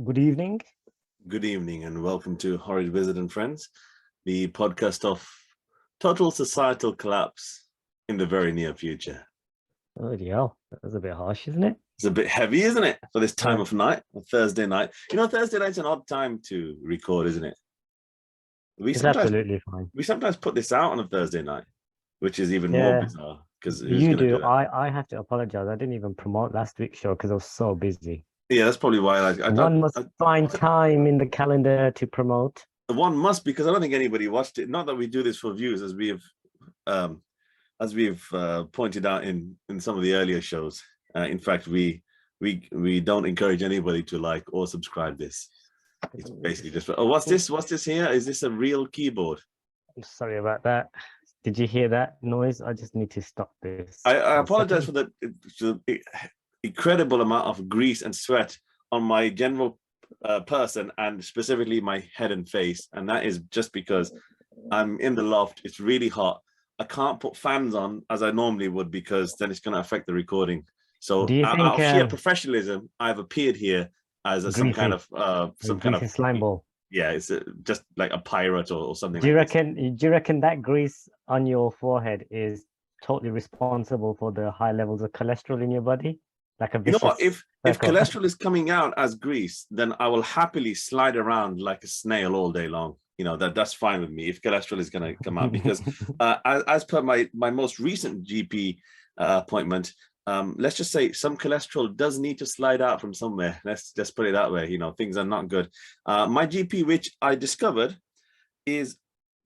Good evening. Good evening and welcome to Horrid Visit and Friends, the podcast of total societal collapse in the very near future. Oh, hell, that was a bit harsh, isn't it? It's a bit heavy, isn't it, for this time Yeah. of night, Thursday night? You know, Thursday night's an odd time to record, isn't it? It's absolutely fine. We sometimes put this out on a Thursday night, which is even more Yeah, bizarre because who's you going to do do. that? I have to apologize. I didn't even promote last week's show because I was so busy. Yeah, that's probably why One must find time in the calendar to promote. One must, because I don't think anybody watched it. Not that we do this for views, as we've pointed out in some of the earlier shows. In fact, we don't encourage anybody to like or subscribe this. It's basically just, oh, what's this? What's this here? Is this a real keyboard? I'm sorry about that. Did you hear that noise? I just need to stop this. I apologize for the incredible amount of grease and sweat on my general person and specifically my head and face. And that is just because I'm in the loft. It's really hot. I can't put fans on as I normally would because then it's going to affect the recording. So Do you think, out of sheer professionalism, I've appeared here as some kind of slime ball? Yeah, it's just like a pirate or something. Do you reckon that grease on your forehead is totally responsible for the high levels of cholesterol in your body? Like a vicious, you know what? If cholesterol is coming out as grease, then I will happily slide around like a snail all day long. You know, that's fine with me if cholesterol is going to come out, because as per my most recent GP appointment, let's just say some cholesterol does need to slide out from somewhere. Let's just put it that way. You know, things are not good. My GP, which I discovered is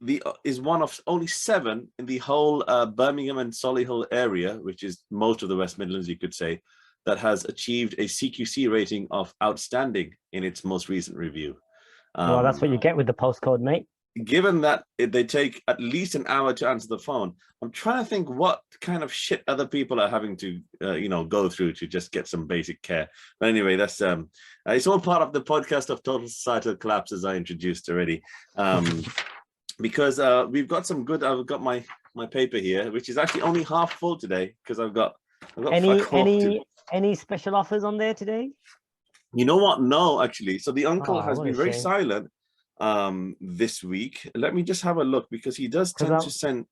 one of only 7 in the whole Birmingham and Solihull area, which is most of the West Midlands, you could say, that has achieved a CQC rating of outstanding in its most recent review. Well, that's what you get with the postcode, mate. Given that they take at least an hour to answer the phone, I'm trying to think what kind of shit other people are having to, go through to just get some basic care. But anyway, that's it's all part of the podcast of total societal collapse, as I introduced already. Because we've got some good. I've got my paper here, which is actually only half full today because I've got any special offers on there today? You know what? No, actually. So the uncle has been very shame. silent this week. Let me just have a look, because he does tend to send.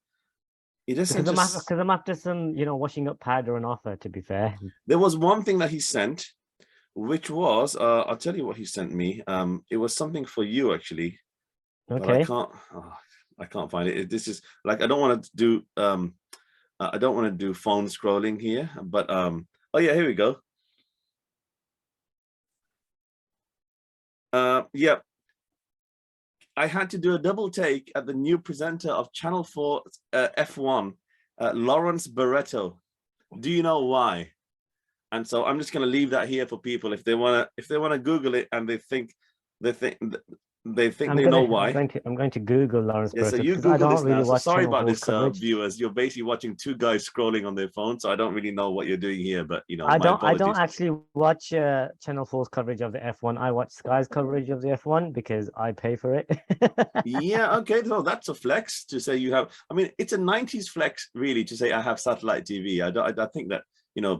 He does send. Because I'm after some, washing up powder and offer. To be fair, there was one thing that he sent, which was I'll tell you what he sent me. It was something for you actually. Okay. But I can't find it. This is like, I don't want to do phone scrolling here, but oh yeah, here we go. Yeah, I had to do a double take at the new presenter of Channel 4 F1, Lawrence Barretto. Do you know why? And so I'm just going to leave that here for people if they want to Google it and they think they know why. I'm going to Google Lawrence Barretto. So you Google this now. So sorry about this, viewers. You're basically watching 2 guys scrolling on their phone, so I don't really know what you're doing here. But I don't actually watch Channel 4's coverage of the F1. I watch Sky's coverage of the F1 because I pay for it. Yeah, okay. So that's a flex to say you have. I mean, it's a 90s flex, really, to say I have satellite TV. I think that.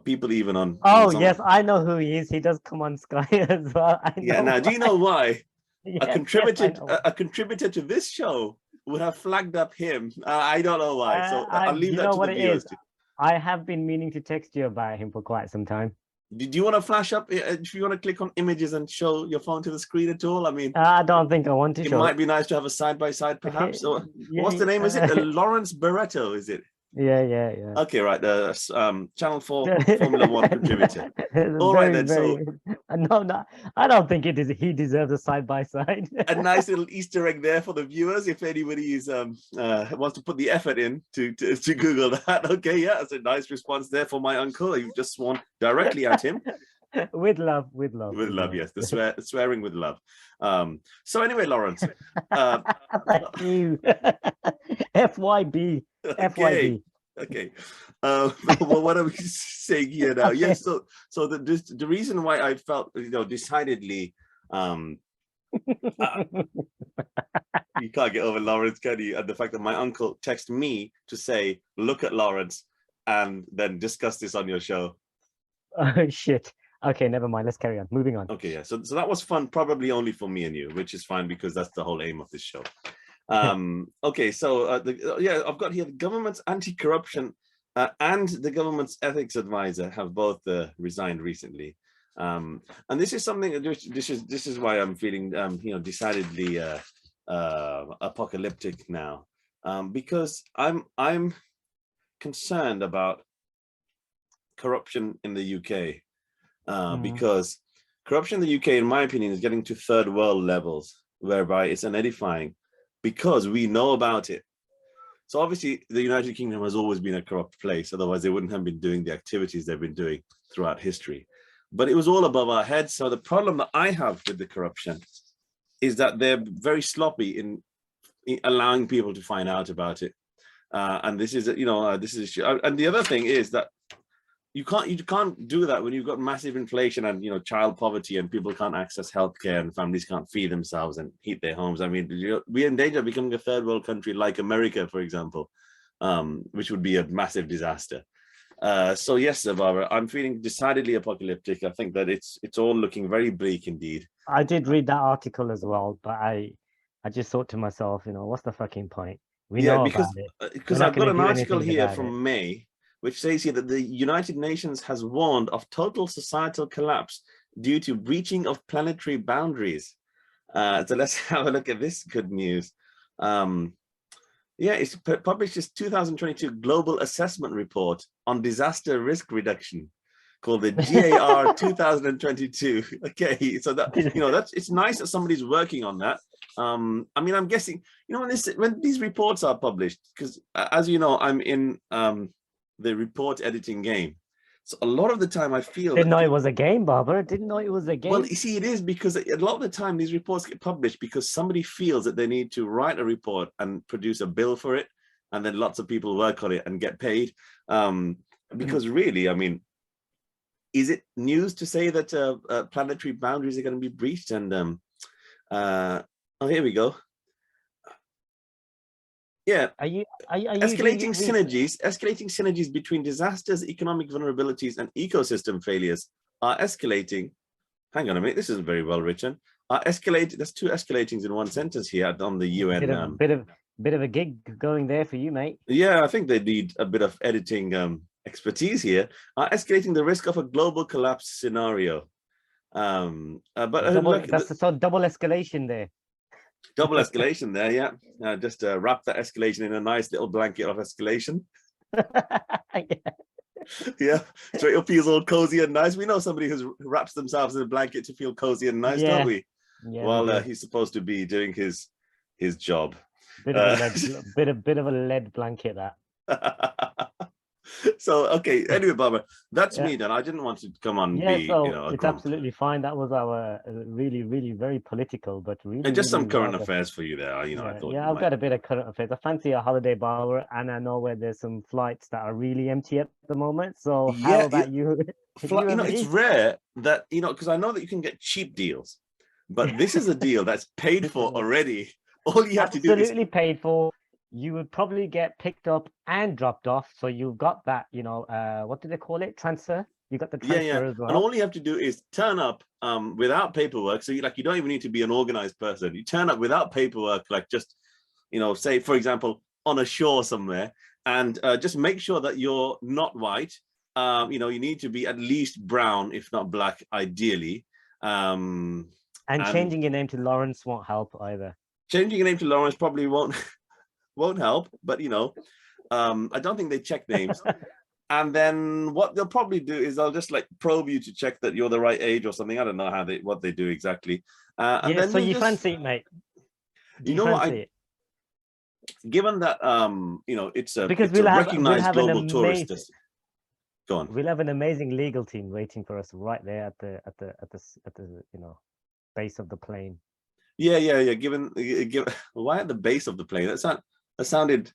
People even on. Oh yes, I know who he is. He does come on Sky as well. Yeah. Now, do you know why? Yes, a contributor to this show would have flagged up him. I don't know why. So I'll leave that to the viewers. I have been meaning to text you about him for quite some time. Did you want to flash up? If you want to click on images and show your phone to the screen at all? I mean, I don't think I want to. It might be nice to have a side by side, perhaps. Okay. What's the name? Is it Lawrence Barretto? Is it? Yeah. Okay, right. Channel 4 Formula 1 contributor. All right then. So no, I don't think he deserves a side by side. A nice little Easter egg there for the viewers, if anybody is wants to put the effort in to Google that. Okay, yeah, that's a nice response there for my uncle. You've just sworn directly at him. With love. Yes, the swearing with love. So anyway, Lawrence. Thank you. FYB. FYB. Okay. Well, what are we saying here now? Okay. Yes. So the reason why I felt decidedly you can't get over Lawrence, can you? And the fact that my uncle texted me to say, "Look at Lawrence," and then discuss this on your show. Oh shit. Okay, never mind. Let's carry on. Moving on. Okay, yeah. So that was fun, probably only for me and you, which is fine because that's the whole aim of this show. Okay, so yeah, I've got here the government's anti-corruption and the government's ethics advisor have both resigned recently. And this is something. This is why I'm feeling decidedly apocalyptic now, because I'm concerned about corruption in the UK. Because corruption in the UK, in my opinion, is getting to third world levels, whereby it's unedifying because we know about it. So obviously the United Kingdom has always been a corrupt place, otherwise they wouldn't have been doing the activities they've been doing throughout history. But it was all above our heads. So the problem that I have with the corruption is that they're very sloppy in allowing people to find out about it. And this is, this is, and the other thing is that you can't do that when you've got massive inflation and child poverty and people can't access healthcare and families can't feed themselves and heat their homes. I mean, we're in danger of becoming a third world country like America, for example, which would be a massive disaster. So yes, Barbara, I'm feeling decidedly apocalyptic. I think that it's all looking very bleak indeed. I did read that article as well, but I just thought to myself, what's the fucking point? We know about it. Because I've got an article here from May, which says here that the United Nations has warned of total societal collapse due to breaching of planetary boundaries. So let's have a look at this good news. Yeah, it's published its 2022 Global Assessment Report on Disaster Risk Reduction, called the GAR 2022. Okay, so that it's nice that somebody's working on that. I mean, I'm guessing when these reports are published, because as you know, I'm in the report editing game. So a lot of the time I feel didn't know it was a game, Babar. Didn't know it was a game. Well, you see, it is because a lot of the time these reports get published because somebody feels that they need to write a report and produce a bill for it, and then lots of people work on it and get paid. Because really, I mean, is it news to say that planetary boundaries are going to be breached? And oh, here we go. Yeah, are you escalating synergies between disasters, economic vulnerabilities, and ecosystem failures are escalating. Hang on a minute, this isn't very well written. There's two escalatings in one sentence here on the UN. Bit of a gig going there for you, mate. Yeah, I think they need a bit of editing expertise here. Escalating the risk of a global collapse scenario. That's a double escalation there. Double escalation there, yeah. Just wrap that escalation in a nice little blanket of escalation. Yeah, so it feels all cozy and nice. We know somebody who wraps themselves in a blanket to feel cozy and nice, don't we? Yeah, well, he's supposed to be doing his job. Bit of a lead blanket, that. So okay, anyway, Barbara, that's me done. I didn't want to come on it's absolutely fine. That was our really very political, but really and just really some current affairs for you there. I thought I've got a bit of current affairs. I fancy a holiday, Barbara, and I know where there's some flights that are really empty at the moment. So how about you? It's rare that because I know that you can get cheap deals, but this is a deal that's paid for already. All you have to do is absolutely paid for. You would probably get picked up and dropped off. So you've got that, what do they call it? Transfer. You got the transfer as well. And all you have to do is turn up without paperwork. So you don't even need to be an organized person. You turn up without paperwork, like just, say, for example, on a shore somewhere, and just make sure that you're not white. You need to be at least brown, if not black, ideally. And changing your name to Lawrence won't help either. Changing your name to Lawrence probably won't help, but I don't think they check names. And then what they'll probably do is they'll just probe you to check that you're the right age or something. I don't know what they do exactly. And then so you fancy it, mate? Given that it's a recognized global tourist destination. Go on. We'll have an amazing legal team waiting for us right there at the base of the plane. Yeah. Given why at the base of the plane? That sounded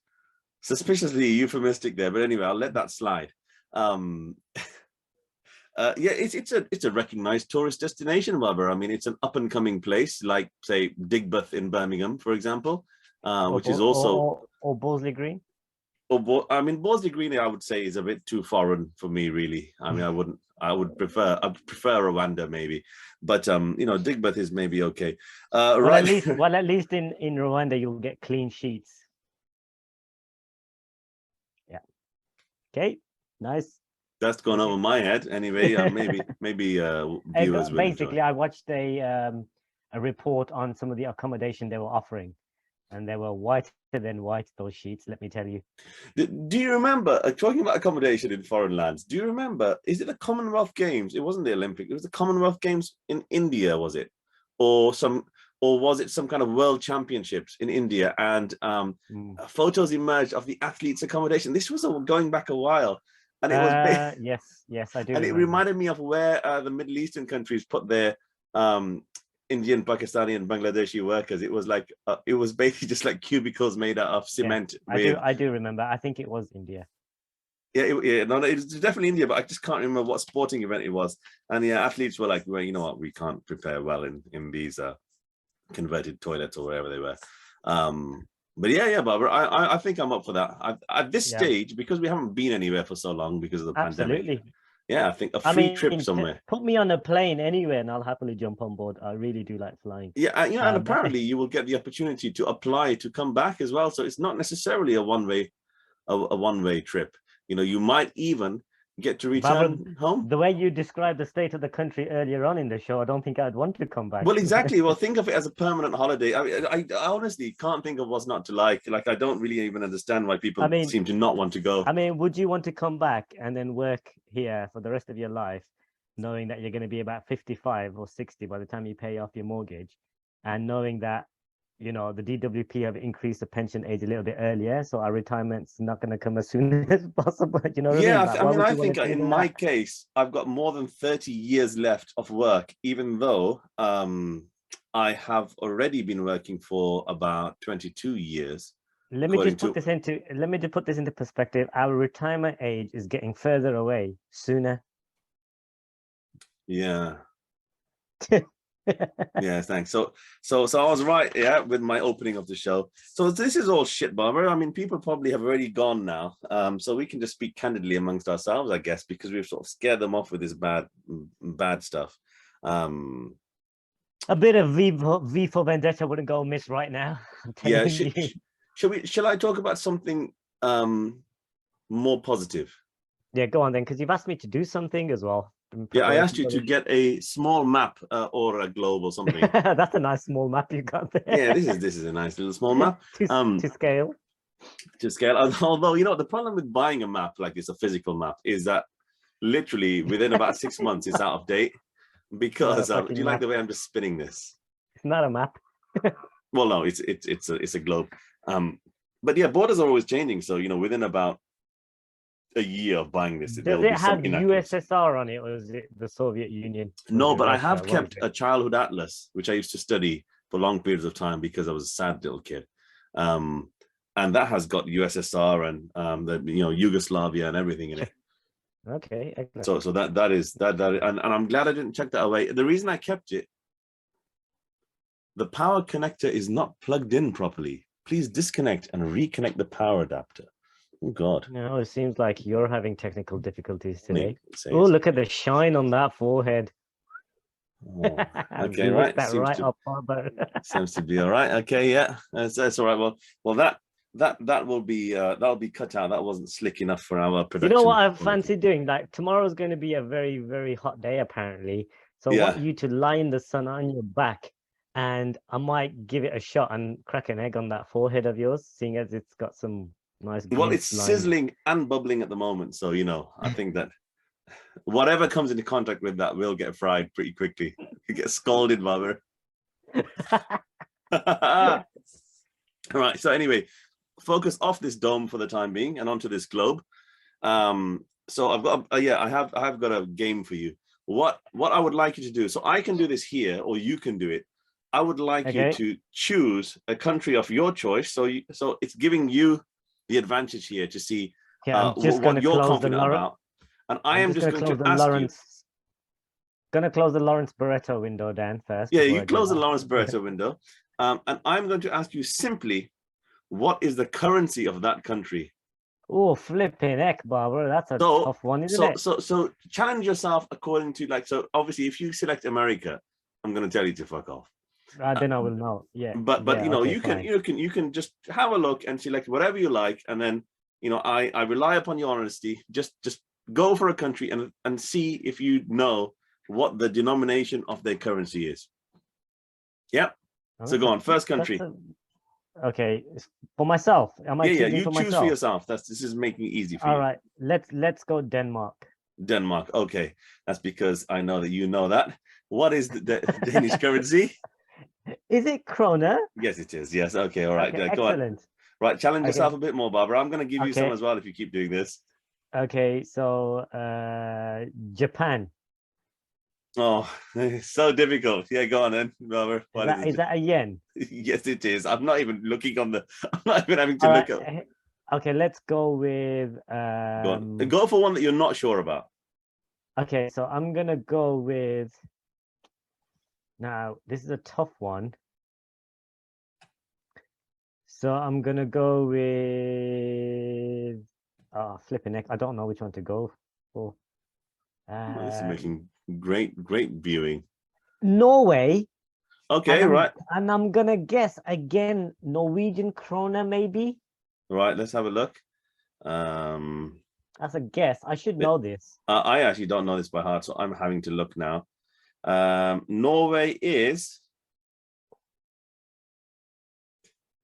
suspiciously euphemistic there, but anyway, I'll let that slide. It's a recognized tourist destination, Babar. I mean, it's an up and coming place, like say Digbeth in Birmingham, for example, which is also or Bosley Green. I mean, Bosley Green, I would say, is a bit too foreign for me, really. I mean, I prefer Rwanda maybe, but you know, Digbeth is maybe okay. Right. At least in Rwanda you'll get clean sheets. Yeah. Okay. Nice. That's gone over my head anyway. Maybe viewers will basically enjoy. I watched a report on some of the accommodation they were offering, and they were whiter than white, those sheets, let me tell you. Do you remember, talking about accommodation in foreign lands, do you remember, is it the Commonwealth Games? It wasn't the Olympic, it was the Commonwealth Games in India, was it? Or was it some kind of world championships in India? And photos emerged of the athletes' accommodation. This was going back a while. And it was yes, I do. And remember. it reminded me of where the Middle Eastern countries put their Indian, Pakistani, and Bangladeshi workers. It was like it was basically just like cubicles made out of cement. Yeah, I do remember. I think it was India. Yeah, no, it's definitely India, but I just can't remember what sporting event it was. And yeah, athletes were like, well, you know what, we can't prepare well in these converted toilets or wherever they were. But yeah, Babar, I think I'm up for that. At this stage, because we haven't been anywhere for so long because of the pandemic. Yeah, I think a free trip somewhere. Put me on a plane anywhere and I'll happily jump on board. I really do like flying. Yeah, you know, and apparently you will get the opportunity to apply to come back as well. So it's not necessarily a one-way trip. You know, you might even get to return home. The way you described the state of the country earlier on in the show, I don't think I'd want to come back. Well, exactly. Well, think of it as a permanent holiday. I honestly can't think of what's not to like. Like, I don't really even understand why people seem to not want to go. I mean, would you want to come back and then work here for the rest of your life, knowing that you're going to be about 55 or 60 by the time you pay off your mortgage, and knowing that, you know, the DWP have increased the pension age a little bit earlier, so our retirement's not going to come as soon as possible. You know what I mean? I think in my case, I've got more than 30 years left of work, even though I have already been working for about 22 years. Let me just put this into perspective. Our retirement age is getting further away sooner. Yeah. Yeah, thanks. So I was right, yeah, with my opening of the show. So this is all shit, Babar. I mean, people probably have already gone now. So we can just speak candidly amongst ourselves, I guess, because we've sort of scared them off with this bad stuff. A bit of V for Vendetta wouldn't go amiss right now. Yeah, shall I talk about something more positive? Yeah, go on then, because you've asked me to do something as well. Yeah, I asked you to get a small map or a globe or something. That's a nice small map you got there. Yeah, this is a nice little small map. to scale. To scale. Although, you know, the problem with buying a map like it's a physical map is that literally within about 6 months it's out of date because do you like the way I'm just spinning this? It's not a map. Well, no, it's a globe. But yeah, borders are always changing. So, you know, within about a year of buying this, does it have USSR on it, or is it the Soviet Union? No, but I have kept a childhood atlas, which I used to study for long periods of time because I was a sad little kid, and that has got USSR and the Yugoslavia and everything in it. Okay, excellent. So that is and I'm glad I didn't check that away. The reason I kept it, the power connector is not plugged in properly. Please disconnect and reconnect the power adapter. Oh God! No, it seems like you're having technical difficulties today. Oh, look at the shine on that forehead. Oh, okay, right. That right up, seems to be all right. Okay, yeah, that's all right. Well, that'll be cut out. That wasn't slick enough for our production. You know what I fancy doing? Like tomorrow's going to be a very, very hot day apparently. So I want you to lie in the sun on your back, and I might give it a shot and crack an egg on that forehead of yours, seeing as it's got some nice. Well, it's sizzling and bubbling at the moment, so you know, I think that whatever comes into contact with that will get fried pretty quickly. You get scalded, Babar. All right. So anyway, focus off this dome for the time being and onto this globe. So I've got I have got a game for you. What I would like you to do, so I can do this here, or you can do it. I would like you to choose a country of your choice. So it's giving you the advantage here to see what you're confident about. And I am just going to ask you. Going to close the Lawrence Barretto window, Dan, first. Yeah, you close the Lawrence Barretto window. And I'm going to ask you simply, what is the currency of that country? Oh, flipping heck, Barbara. That's a So, tough one, isn't so, it? so, so challenge yourself according to like. So obviously, if you select America, I'm going to tell you to fuck off. Then I will know. Yeah, But yeah. Okay, fine. you can just have a look and select whatever you like, and then I rely upon your honesty. Just go for a country and see if you know what the denomination of their currency is. Yeah. Oh, So go on, first that's country. okay. For myself, am I Yeah. choosing You for choose for myself? yourself. This is making it easy for All you. right. Let's go Denmark. Denmark. Okay, that's because I know that you know that. What is the Danish currency? Is it krona? Yes, it is. Yes. Okay. All right. Okay, Go on. excellent. Right. Challenge Okay, yourself a bit more, Barbara. I'm going to give you some okay, as well if you keep doing this. okay. So, Japan. Oh, so difficult. Yeah, go on then, Barbara. Is What is that it? a yen? Yes, it is. I'm not even looking on the. I'm not even having to All look right. up. Okay, let's go with Go on. Go for one that you're not sure about. okay, so I'm gonna go with now this is a tough one. So I'm gonna go with flipping neck. I don't know which one to go for. Oh, this is making great viewing. Norway. Okay, right. And I'm gonna guess again Norwegian krona maybe. Right, let's have a look. That's a guess. I should know this. I actually don't know this by heart, so I'm having to look now. Norway is.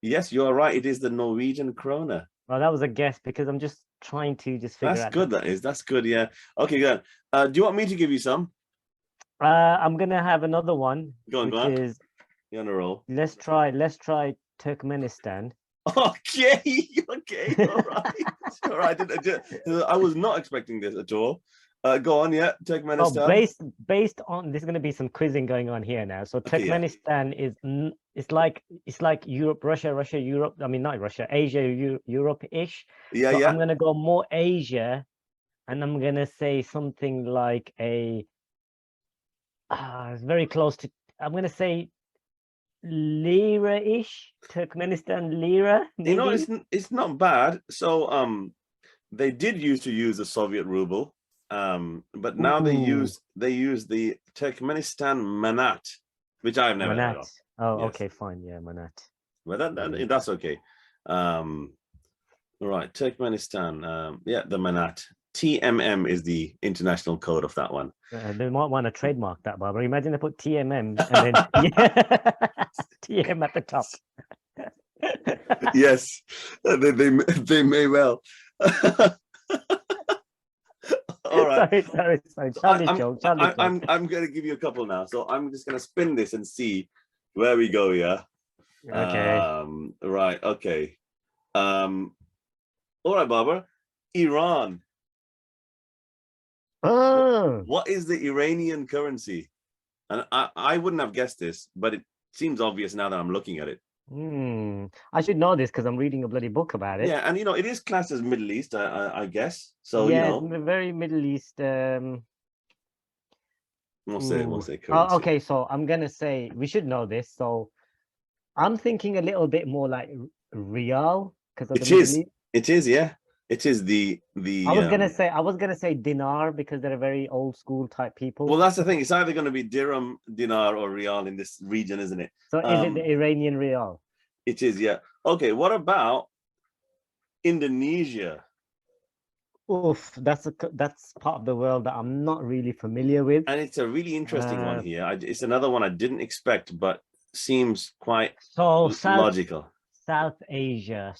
Yes, you're right. It is the Norwegian krona. Well, that was a guess because I'm just trying to just figure That's out. good. That's good. Yeah. Okay, good. Do you want me to give you some? I'm gonna have another one, Go on. is you're on a roll. let's try Turkmenistan. Okay. Okay. All right. All right. I was not expecting this at all. Go on. Yeah. Turkmenistan. Based on there's going to be some quizzing going on here now. So Okay, yeah. Turkmenistan is it's like Europe, Russia, Europe. I mean, not Russia, Asia, Europe-ish. Yeah. So Yeah. I'm going to go more Asia, and I'm going to say something like it's very close to. I'm going to say lira-ish, Turkmenistan lira, maybe. It's not bad. So they did used to use the Soviet ruble, but now they Ooh, use the Turkmenistan manat, which I have never heard manat. of. Oh, Yes, okay, fine. Yeah, manat. but Manat. that's okay. Right, Turkmenistan. Yeah, the manat. TMM is the international code of that one. They might want to trademark that, Barbara. Imagine they put TMM and then TM at the top. Yes, they may well. All right. Sorry. Charlie joke. I'm going to give you a couple now. So I'm just going to spin this and see where we go. Yeah. Okay. Right. Okay. All right, Barbara. Iran. Oh, What is the Iranian currency? And I wouldn't have guessed this, but it seems obvious now that I'm looking at it. I should know this because I'm reading a bloody book about it. Yeah, and it is classed as Middle East, I guess. So yeah, it's very Middle East. we'll say currency. Oh, okay, so I'm gonna say we should know this. So I'm thinking a little bit more like real because of the Middle East. It is, yeah. It is the I was gonna say dinar because they're very old school type people. Well, that's the thing. It's either going to be dirham, dinar, or real in this region, isn't it? So is it the Iranian real? It is, yeah. Okay, what about Indonesia? Oof, that's part of the world that I'm not really familiar with. And it's a really interesting one here. It's another one I didn't expect, but seems quite logical. South Asia.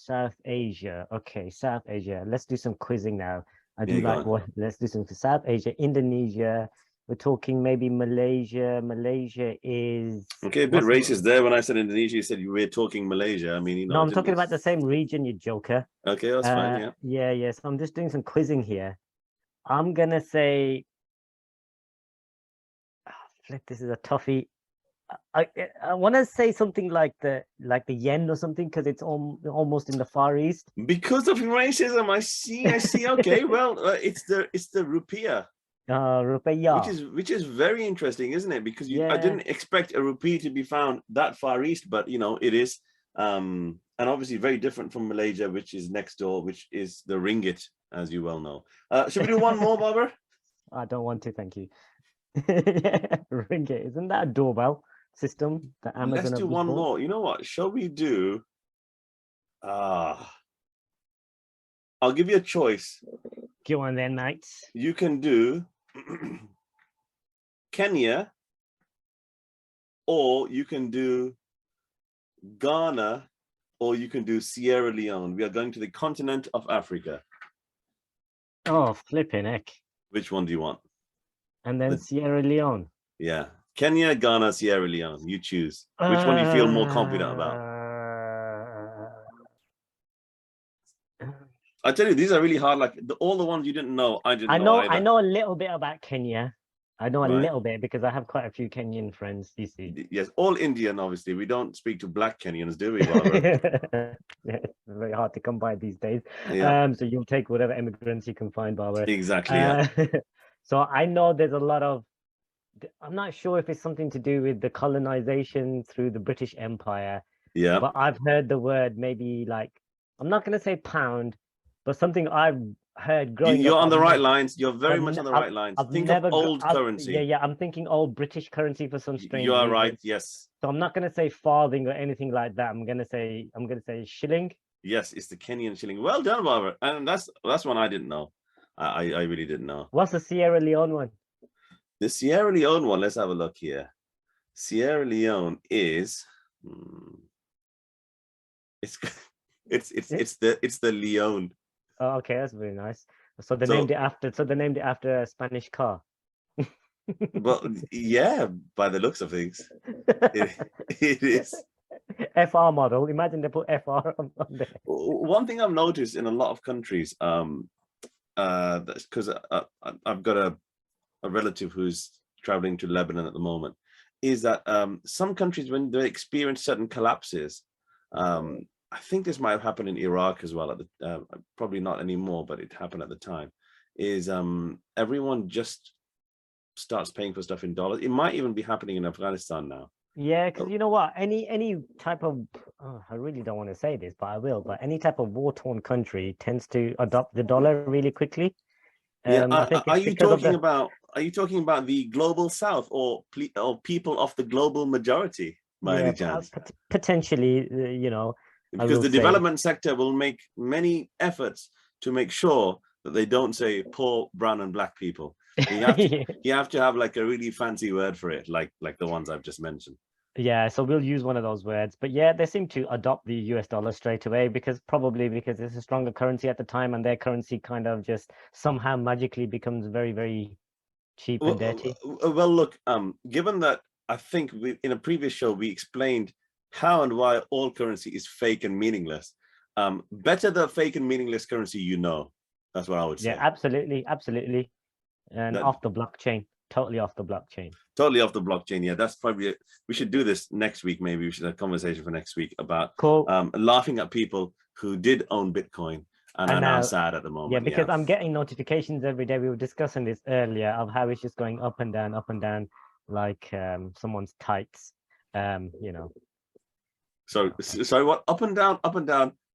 Okay, South Asia. Let's do some quizzing now. Let's do some for South Asia, Indonesia. We're talking maybe Malaysia. Malaysia is okay. A bit racist there. When I said Indonesia, you said you were talking Malaysia. I mean, no, I'm talking about the same region, you joker. Okay, that's fine. Yeah. Yeah. So I'm just doing some quizzing here. I'm gonna say, flip. This is a toughie. I want to say something like the yen or something because it's almost in the Far East. Because of racism, I see. Okay, well, it's the rupiah. Rupiah. Which is very interesting, isn't it? Because I didn't expect a rupee to be found that far east, but it is. and obviously very different from Malaysia, which is next door, which is the ringgit, as you well know. Should we do one more, Babar? I don't want to, thank you. Yeah, ringgit. Isn't that a doorbell system that Amazon Let's have do just one bought? more. You know what? Shall we do? I'll give you a choice. Go on then, mates. You can do Kenya, or you can do Ghana, or you can do Sierra Leone. We are going to the continent of Africa. Oh, flipping heck. Which one do you want? And then Sierra Leone. Yeah. Kenya, Ghana, Sierra Leone. You choose. Which one do you feel more confident about? I tell you, these are really hard. Like all the ones you didn't know, I didn't know either. I know a little bit about Kenya. I know a Right. little bit because I have quite a few Kenyan friends, you see. Yes, all Indian, obviously. We don't speak to black Kenyans, do we, Barbara? Yeah, it's very hard to come by these days. Yeah. So you'll take whatever immigrants you can find, Barbara. Exactly. Yeah. So I know there's a lot of, I'm not sure if it's something to do with the colonization through the British Empire. Yeah. But I've heard the word maybe like, I'm not going to say pound, but something I've heard growing You're up. on the right lines. You're very much on the right lines. I've Think never of old currency. Yeah, I'm thinking old British currency for some strange You are reason. right. Yes. So I'm not going to say farthing or anything like that. I'm going to say shilling. Yes, it's the Kenyan shilling. Well done, Barbara. And that's one I didn't know. I really didn't know. What's the Sierra Leone one? The Sierra Leone one. Let's have a look here. Sierra Leone is. It's the Leone. Oh, okay, that's very nice. So they named it after a Spanish car. Well, yeah, by the looks of things, it is. FR model. Imagine they put FR on there. One thing I've noticed in a lot of countries, because I've got a relative who's traveling to Lebanon at the moment, is that some countries, when they experience certain collapses, I think this might have happened in Iraq as well. Probably not anymore, but it happened at the time. Is everyone just starts paying for stuff in dollars? It might even be happening in Afghanistan now. Yeah, because you know what? Any type of, I really don't want to say this, but I will. But any type of war-torn country tends to adopt the dollar really quickly. Yeah. Are you talking about the global South or people of the global majority by any chance? Potentially, you know. Because the development sector will make many efforts to make sure that they don't say poor brown and black people. You have to have like a really fancy word for it, like the ones I've just mentioned. Yeah, so we'll use one of those words. But yeah, they seem to adopt the US dollar straight away because it's a stronger currency at the time, and their currency kind of just somehow magically becomes very, very cheap and dirty. Well, look, given that I think in a previous show we explained how and why all currency is fake and meaningless. Better the fake and meaningless currency, you know. That's what I would say. Yeah, absolutely. And off the blockchain. Totally off the blockchain. Totally off the blockchain. Yeah, that's probably we should do this next week. Maybe we should have a conversation for next week about laughing at people who did own Bitcoin and are now sad at the moment. Yeah, because I'm getting notifications every day. We were discussing this earlier of how it's just going up and down, like someone's tights. You know. So what? Up and down,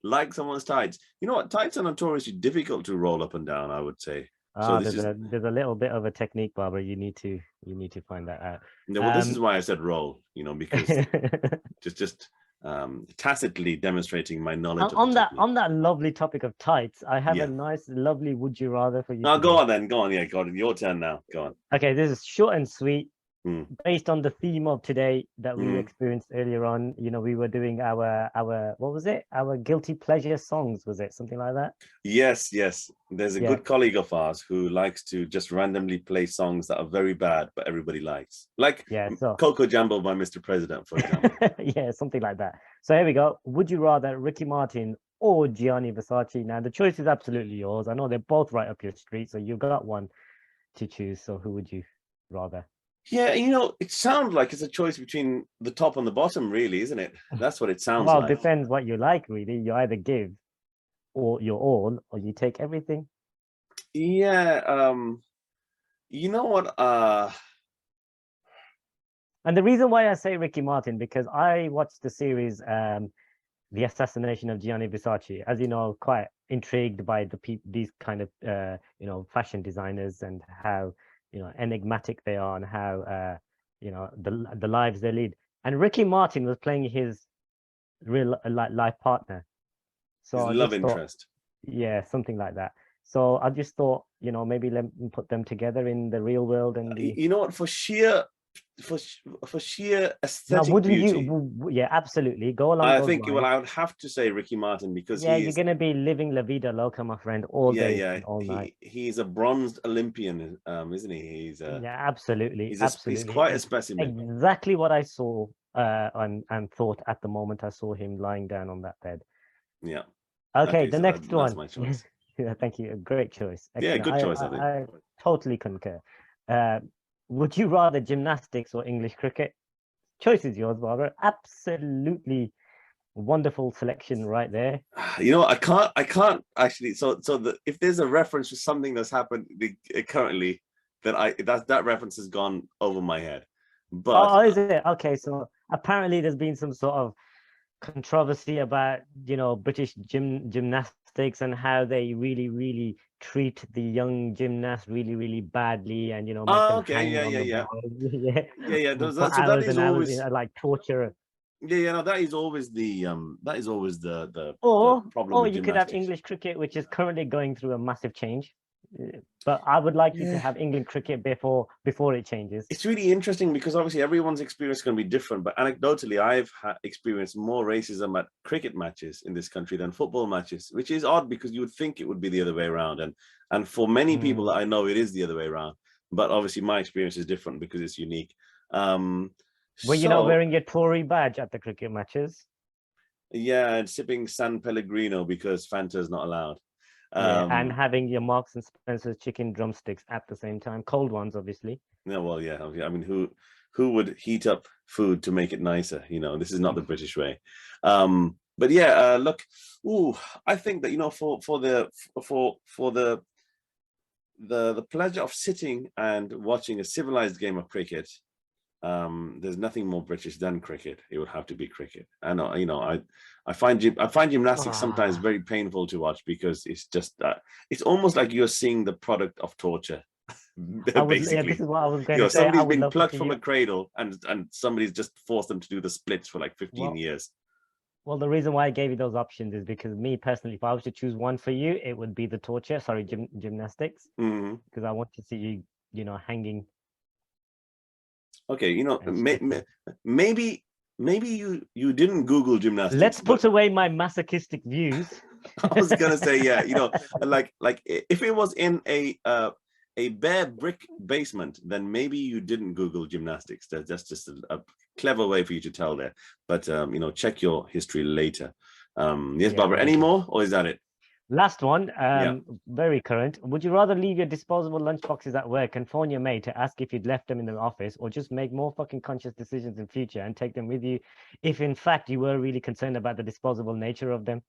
like someone's tights. You know what? Tights are notoriously difficult to roll up and down, I would say. So there's a little bit of a technique, Barbara. You need to find that out. No, well, this is why I said roll. You know, because just tacitly demonstrating my knowledge. On that lovely topic of tights, I have a nice, lovely would you rather for you. No, go on then. Go on. Yeah, go on. Your turn now. Go on. Okay, this is short and sweet. Based on the theme of today that we experienced earlier on, you know, we were doing our what was it? Our guilty pleasure songs, was it something like that? Yes. There's a good colleague of ours who likes to just randomly play songs that are very bad, but everybody likes. Like Coco Jumbo by Mr. President, for example. Yeah, something like that. So here we go. Would you rather Ricky Martin or Gianni Versace? Now the choice is absolutely yours. I know they're both right up your street, so you've got one to choose. So who would you rather? Yeah, you know, it sounds like it's a choice between the top and the bottom, really, isn't it? That's what it sounds like. Well, it depends what you like, really. You either give or your all, or you take everything. Yeah, you know what? And the reason why I say Ricky Martin, because I watched the series the assassination of Gianni Versace. As you know, quite intrigued by these kind of fashion designers and how enigmatic they are and how the lives they lead. And Ricky Martin was playing his real life partner. So His I love just thought, interest. yeah, something like that. So I just thought, maybe let me put them together in the real world and the. You know what? For sheer Now, aesthetic wouldn't beauty, you? Yeah, absolutely. Go along I those think, well, lines. I would have to say Ricky Martin because Yeah, he you're is, gonna be living La Vida Loca, my friend, all yeah, day yeah, and all night. he's a bronzed Olympian, isn't he? Yeah, absolutely, He's absolutely. quite a specimen. Exactly what I saw and thought at the moment I saw him lying down on that bed. Yeah. Okay, Okay, the so next that's one. my choice. Yeah, thank you. A great choice. Yeah, Excellent. good choice, I think. I totally concur. Uh, would you rather gymnastics or English cricket? Choice is yours, Barbara. Absolutely wonderful selection right there. You know, I can't actually. If there's a reference to something that's happened currently, then that reference has gone over my head. But Oh, is it? Okay, so apparently there's been some sort of controversy about, British gymnastics and how they really, really treat the young gymnasts really, really badly and, make them okay, hang yeah, on yeah, the yeah, bars, yeah, yeah, yeah. for So that hours is and hours, always, like torture. yeah, yeah. No, that is always the problem Or with you could have gymnastics. English cricket, which is currently going through a massive change. But I would like you to Yeah, have England cricket before it changes. it's really interesting because obviously everyone's experience is going to be different. But anecdotally, I've experienced more racism at cricket matches in this country than football matches, which is odd because you would think it would be the other way around. And for many people that I know, it is the other way around. But obviously, my experience is different because it's unique. Were you not So wearing your Tory badge at the cricket matches? yeah, and sipping San Pellegrino because Fanta is not allowed. Yeah, and Um, having your Marks and Spencer's chicken drumsticks at the same time, cold ones, obviously. no, well, yeah. I mean, who would heat up food to make it nicer? This is not the British way. But yeah, look, ooh, I think that for the pleasure of sitting and watching a civilized game of cricket, there's nothing more British than cricket. It would have to be cricket. And I find gymnastics sometimes Ah, very painful to watch because it's just it's almost like you're seeing the product of torture. yeah, this Basically, is what I was going to say. I somebody's would been love to plucked see from you. a cradle and somebody's just forced them to do the splits for like 15 Well, years. well, the reason why I gave you those options is because me personally, if I was to choose one for you, it would be the torture. Sorry, gymnastics, Mhm. because I want to see you, hanging Okay, and stretching. maybe you didn't Google Let's gymnastics, but put away my masochistic views. I was gonna say, yeah, like if it was in a bare brick basement, then maybe you didn't Google gymnastics. That's just a clever way for you to tell there. But check your history later. Yes, Yeah, Barbara. will Any do. more, or is that it? Last one, Yeah. very current. Would you rather leave your disposable lunchboxes at work and phone your mate to ask if you'd left them in the office, or just make more fucking conscious decisions in future and take them with you if in fact you were really concerned about the disposable nature of them?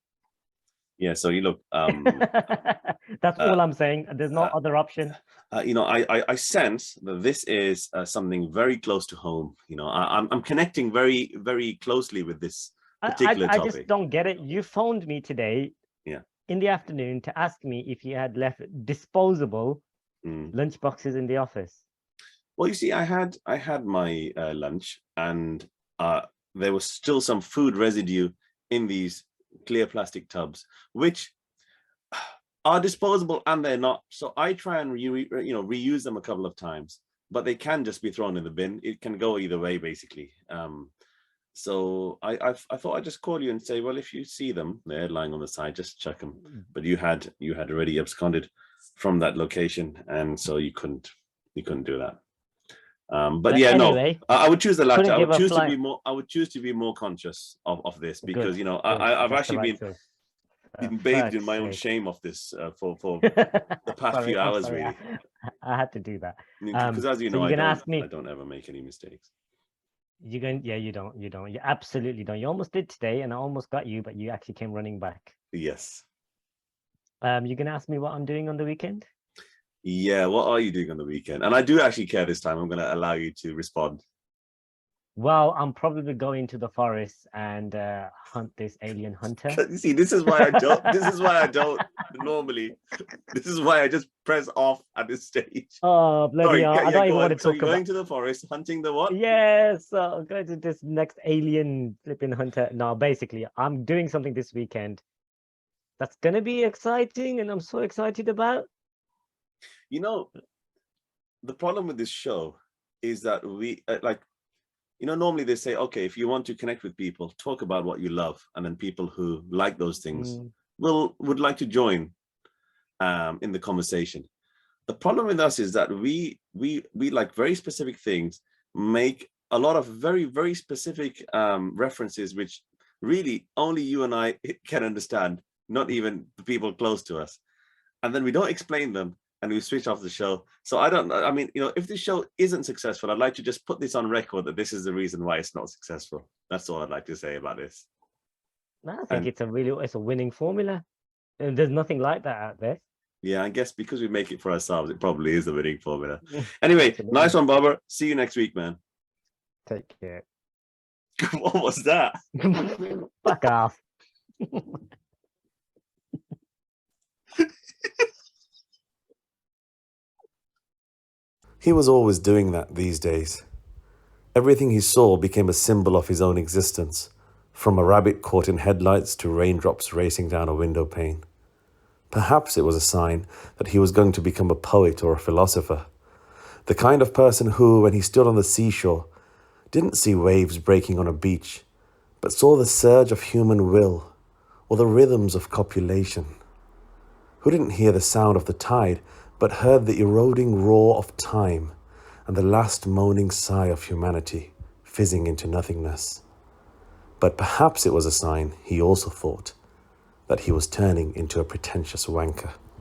Yeah. So you look. That's Uh, all I'm saying. There's no uh, other option. I sense that this is something very close to home. I'm connecting very, very closely with this particular I just topic. don't get it. You phoned me today Yeah. in the afternoon to ask me if you had left disposable Mm. lunchboxes in the office. Well, you see, I had my lunch, and there was still some food residue in these clear plastic tubs, which are disposable and they're not. So I try and reuse them a couple of times, but they can just be thrown in the bin. It can go either way, basically. So I thought I'd just call you and say, well, if you see them, they're lying on the side, just check them. But you had already absconded from that location, and so you couldn't do that. But But yeah, no, anyway, I would choose the latter. couldn't I give would a choose to flying. be more. I would choose to be more conscious of this because Good, good. I've That's the actually right been choice. been bathed in Fuck's my own sake. shame of this for the past Sorry, few I'm hours, sorry. really. I had to do that. Because as you So know, you're I gonna don't ask I me, don't ever make any mistakes. yeah, you don't. You absolutely don't. You almost did today, and I almost got you, but you actually came running back. Yes. You're gonna ask me what I'm doing on the weekend? Yeah. What are you doing on the weekend? And I do actually care this time. I'm going to allow you to respond. Well, I'm probably going to the forest and hunt this alien hunter. you see, this is why I don't. This is why I don't normally. This is why I just press off at this stage. Oh, bloody Sorry, hell. yeah, I don't even go want on. to So talk you're going about. to the forest, hunting the what? Yes, I'm going to this next alien flipping hunter. No, basically, I'm doing something this weekend that's going to be exciting and I'm so excited about. You know, the problem with this show is that we normally they say, okay, if you want to connect with people, talk about what you love, and then people who like those things would like to join in the conversation. The problem with us is that we like very specific things, make a lot of very, very specific references, which really only you and I can understand, not even the people close to us. And then we don't explain them and we switch off the show. So I mean, if this show isn't successful, I'd like to just put this on record that this is the reason why it's not successful. That's all I'd like to say about this. I think And it's a winning formula. And there's nothing like that out there. yeah, I guess because we make it for ourselves, it probably is the winning formula. Anyway, Absolutely. nice one, Babar. See you next week, man. Take care. What was that? Fuck off. He was always doing that these days. Everything he saw became a symbol of his own existence, from a rabbit caught in headlights to raindrops racing down a window pane. Perhaps it was a sign that he was going to become a poet or a philosopher, the kind of person who, when he stood on the seashore, didn't see waves breaking on a beach, but saw the surge of human will or the rhythms of copulation, who didn't hear the sound of the tide, but heard the eroding roar of time and the last moaning sigh of humanity fizzing into nothingness. But perhaps it was a sign, he also thought, that he was turning into a pretentious wanker.